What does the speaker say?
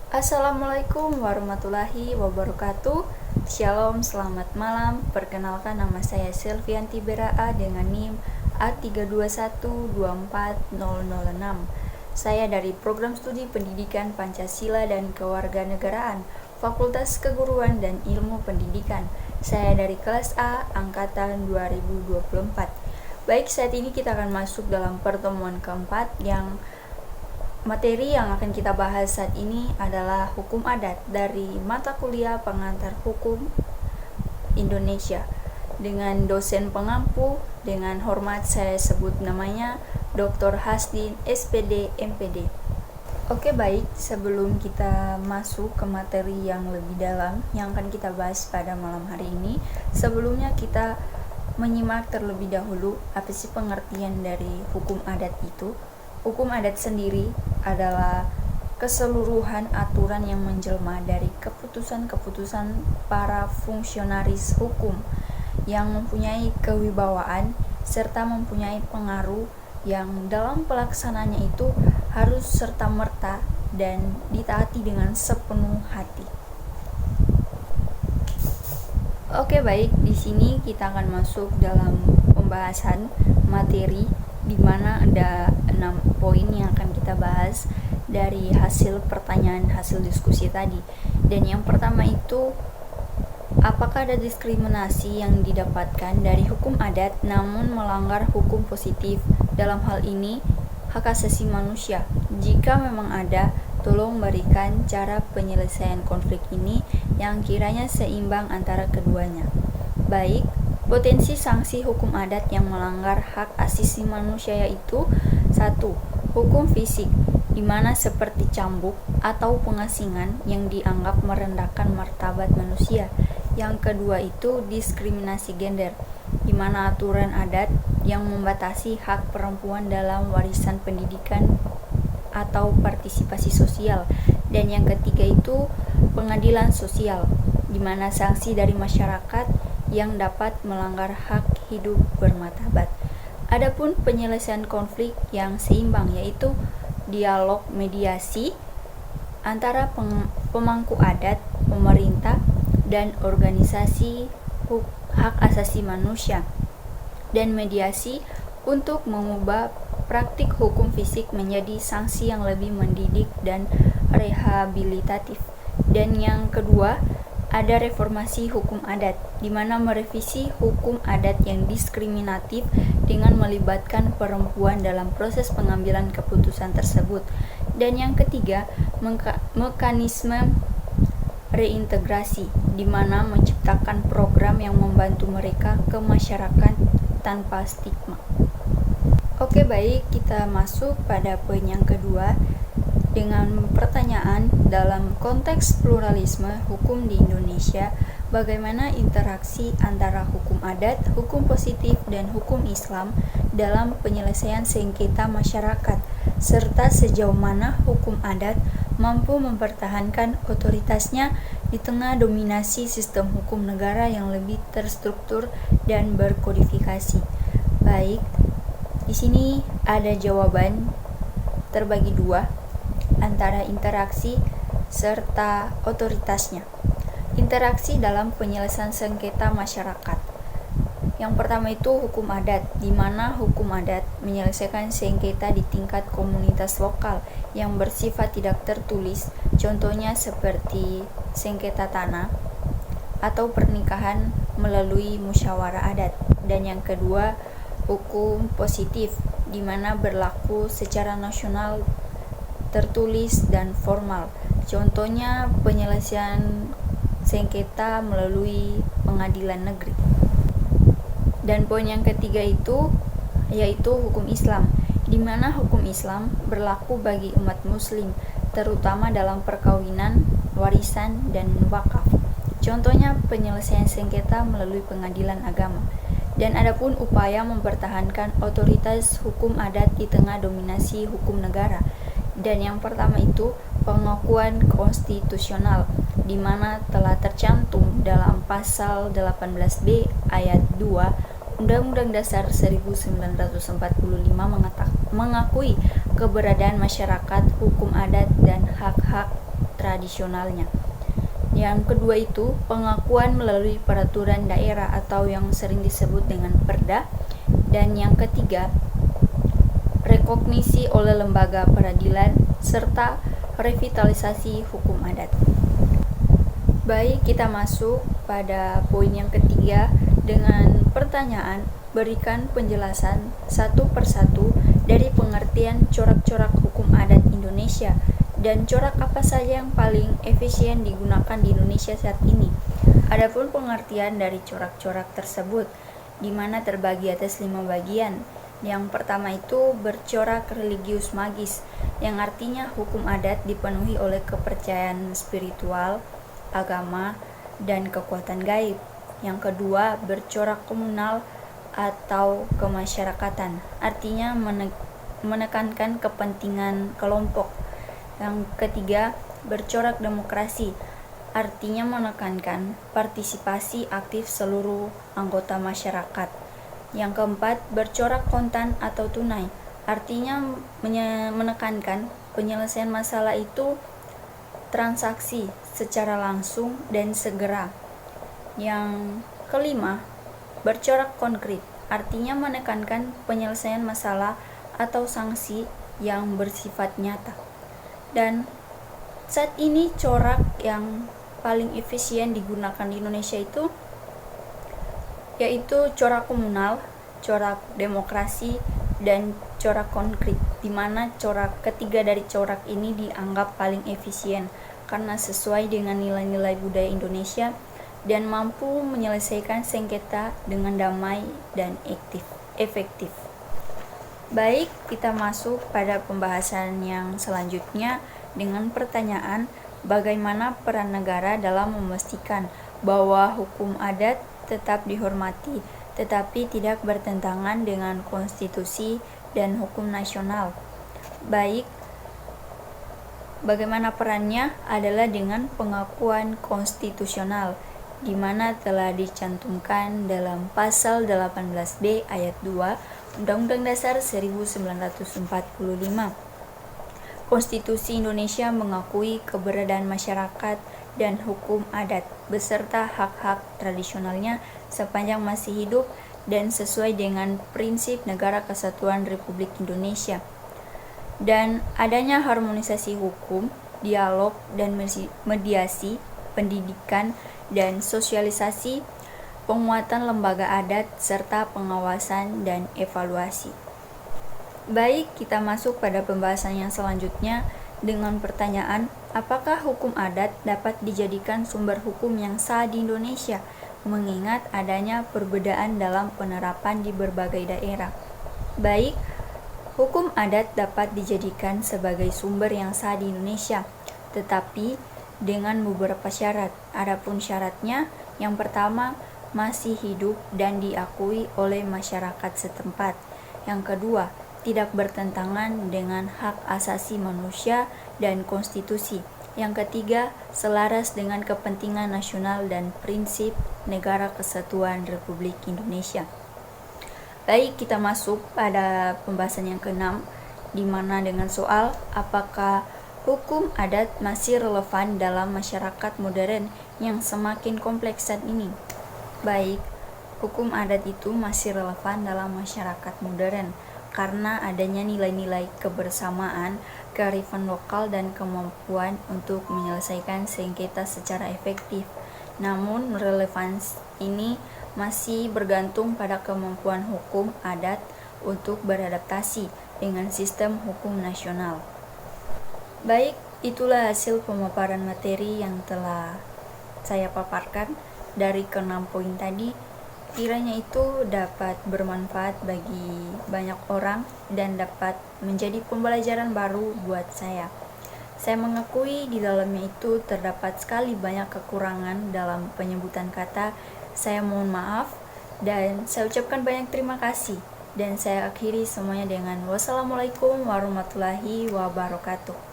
Assalamualaikum warahmatullahi wabarakatuh. Shalom, selamat malam. Perkenalkan, nama saya Selvianti Beraa dengan NIM A321240006. Saya dari Program Studi Pendidikan Pancasila dan Kewarganegaraan, Fakultas Keguruan dan Ilmu Pendidikan. Saya dari kelas A, angkatan 2024. Baik, saat ini kita akan masuk dalam pertemuan keempat yang materi yang akan kita bahas saat ini adalah hukum adat dari mata kuliah pengantar hukum Indonesia dengan dosen pengampu. Dengan hormat saya sebut namanya Dr. Hasdin SPD MPD. Oke, baik, sebelum kita masuk ke materi yang lebih dalam yang akan kita bahas pada malam hari ini, sebelumnya kita menyimak terlebih dahulu apa sih pengertian dari hukum adat itu. Hukum adat sendiri adalah keseluruhan aturan yang menjelma dari keputusan-keputusan para fungsionaris hukum yang mempunyai kewibawaan serta mempunyai pengaruh yang dalam pelaksanaannya itu harus serta-merta dan ditaati dengan sepenuh hati. Oke, baik, di sini kita akan masuk dalam pembahasan materi di mana ada 6 poin yang akan kita bahas dari hasil pertanyaan hasil diskusi tadi. Dan yang pertama itu, apakah ada diskriminasi yang didapatkan dari hukum adat namun melanggar hukum positif, dalam hal ini hak asasi manusia? Jika memang ada, tolong berikan cara penyelesaian konflik ini yang kiranya seimbang antara keduanya. Baik, potensi sanksi hukum adat yang melanggar hak asasi manusia yaitu 1. Hukum fisik, di mana seperti cambuk atau pengasingan yang dianggap merendahkan martabat manusia. Yang kedua itu diskriminasi gender, di mana aturan adat yang membatasi hak perempuan dalam warisan pendidikan atau partisipasi sosial. Dan yang ketiga itu pengadilan sosial, di mana sanksi dari masyarakat yang dapat melanggar hak hidup bermartabat. Adapun penyelesaian konflik yang seimbang yaitu dialog mediasi antara pemangku adat, pemerintah, dan organisasi hak asasi manusia, dan mediasi untuk mengubah praktik hukum fisik menjadi sanksi yang lebih mendidik dan rehabilitatif. Dan yang kedua, ada reformasi hukum adat, di mana merevisi hukum adat yang diskriminatif dengan melibatkan perempuan dalam proses pengambilan keputusan tersebut. Dan yang ketiga, mekanisme reintegrasi, di mana menciptakan program yang membantu mereka ke masyarakat tanpa stigma. Oke, baik, kita masuk pada poin yang kedua dengan pertanyaan, dalam konteks pluralisme hukum di Indonesia, bagaimana interaksi antara hukum adat, hukum positif, dan hukum Islam dalam penyelesaian sengketa masyarakat, serta sejauh mana hukum adat mampu mempertahankan otoritasnya di tengah dominasi sistem hukum negara yang lebih terstruktur dan berkodifikasi. Baik, di sini ada jawaban terbagi dua antara interaksi serta otoritasnya. Interaksi dalam penyelesaian sengketa masyarakat. Yang pertama itu hukum adat, di mana hukum adat menyelesaikan sengketa di tingkat komunitas lokal yang bersifat tidak tertulis, contohnya seperti sengketa tanah atau pernikahan melalui musyawarah adat. Dan yang kedua, hukum positif, di mana berlaku secara nasional, tertulis, dan formal, contohnya penyelesaian sengketa melalui pengadilan negeri. Dan poin yang ketiga itu yaitu hukum Islam, di mana hukum Islam berlaku bagi umat muslim, terutama dalam perkawinan, warisan, dan wakaf, contohnya penyelesaian sengketa melalui pengadilan agama. Dan adapun upaya mempertahankan otoritas hukum adat di tengah dominasi hukum negara. Dan yang pertama itu pengakuan konstitusional, di mana telah tercantum dalam pasal 18B ayat 2 Undang-Undang Dasar 1945 mengakui keberadaan masyarakat, hukum adat, dan hak-hak tradisionalnya. Yang kedua itu pengakuan melalui peraturan daerah atau yang sering disebut dengan perda. Dan yang ketiga, rekognisi oleh lembaga peradilan serta revitalisasi hukum adat. Baik, kita masuk pada poin yang ketiga dengan pertanyaan, berikan penjelasan satu persatu dari pengertian corak-corak hukum adat Indonesia dan corak apa saja yang paling efisien digunakan di Indonesia saat ini. Adapun pengertian dari corak-corak tersebut, di mana terbagi atas 5 bagian. Yang pertama itu bercorak religius magis, yang artinya hukum adat dipenuhi oleh kepercayaan spiritual, agama, dan kekuatan gaib. Yang kedua, bercorak komunal atau kemasyarakatan, artinya menekankan kepentingan kelompok. Yang ketiga, bercorak demokrasi, artinya menekankan partisipasi aktif seluruh anggota masyarakat. Yang keempat, bercorak kontan atau tunai, artinya menekankan penyelesaian masalah itu transaksi secara langsung dan segera. Yang kelima, bercorak konkret, artinya menekankan penyelesaian masalah atau sanksi yang bersifat nyata. Dan saat ini corak yang paling efisien digunakan di Indonesia itu yaitu corak komunal, corak demokrasi, dan corak konkret, di mana corak ketiga dari corak ini dianggap paling efisien karena sesuai dengan nilai-nilai budaya Indonesia dan mampu menyelesaikan sengketa dengan damai dan efektif. Baik, kita masuk pada pembahasan yang selanjutnya dengan pertanyaan, bagaimana peran negara dalam memastikan bahwa hukum adat tetap dihormati, tetapi tidak bertentangan dengan konstitusi dan hukum nasional. Baik, bagaimana perannya adalah dengan pengakuan konstitusional, di mana telah dicantumkan dalam pasal 18B ayat 2 Undang-Undang Dasar 1945. Konstitusi Indonesia mengakui keberadaan masyarakat dan hukum adat beserta hak-hak tradisionalnya sepanjang masih hidup dan sesuai dengan prinsip Negara Kesatuan Republik Indonesia. Dan adanya harmonisasi hukum, dialog dan mediasi, pendidikan dan sosialisasi, penguatan lembaga adat, serta pengawasan dan evaluasi. Baik, kita masuk pada pembahasan yang selanjutnya dengan pertanyaan, apakah hukum adat dapat dijadikan sumber hukum yang sah di Indonesia, mengingat adanya perbedaan dalam penerapan di berbagai daerah. Baik, hukum adat dapat dijadikan sebagai sumber yang sah di Indonesia, tetapi dengan beberapa syarat. Adapun syaratnya, yang pertama, masih hidup dan diakui oleh masyarakat setempat. Yang kedua, tidak bertentangan dengan hak asasi manusia dan konstitusi. Yang ketiga, selaras dengan kepentingan nasional dan prinsip Negara Kesatuan Republik Indonesia. Baik, kita masuk pada pembahasan yang keenam, di mana dengan soal apakah hukum adat masih relevan dalam masyarakat modern yang semakin kompleks saat ini. Baik, hukum adat itu masih relevan dalam masyarakat modern karena adanya nilai-nilai kebersamaan, kearifan lokal, dan kemampuan untuk menyelesaikan sengketa secara efektif. Namun, relevansi ini masih bergantung pada kemampuan hukum adat untuk beradaptasi dengan sistem hukum nasional. Baik, itulah hasil pemaparan materi yang telah saya paparkan dari ke-6 poin tadi. Kiranya itu dapat bermanfaat bagi banyak orang dan dapat menjadi pembelajaran baru buat saya. Saya mengakui di dalamnya itu terdapat sekali banyak kekurangan dalam penyebutan kata. Saya mohon maaf dan saya ucapkan banyak terima kasih. Dan saya akhiri semuanya dengan wassalamualaikum warahmatullahi wabarakatuh.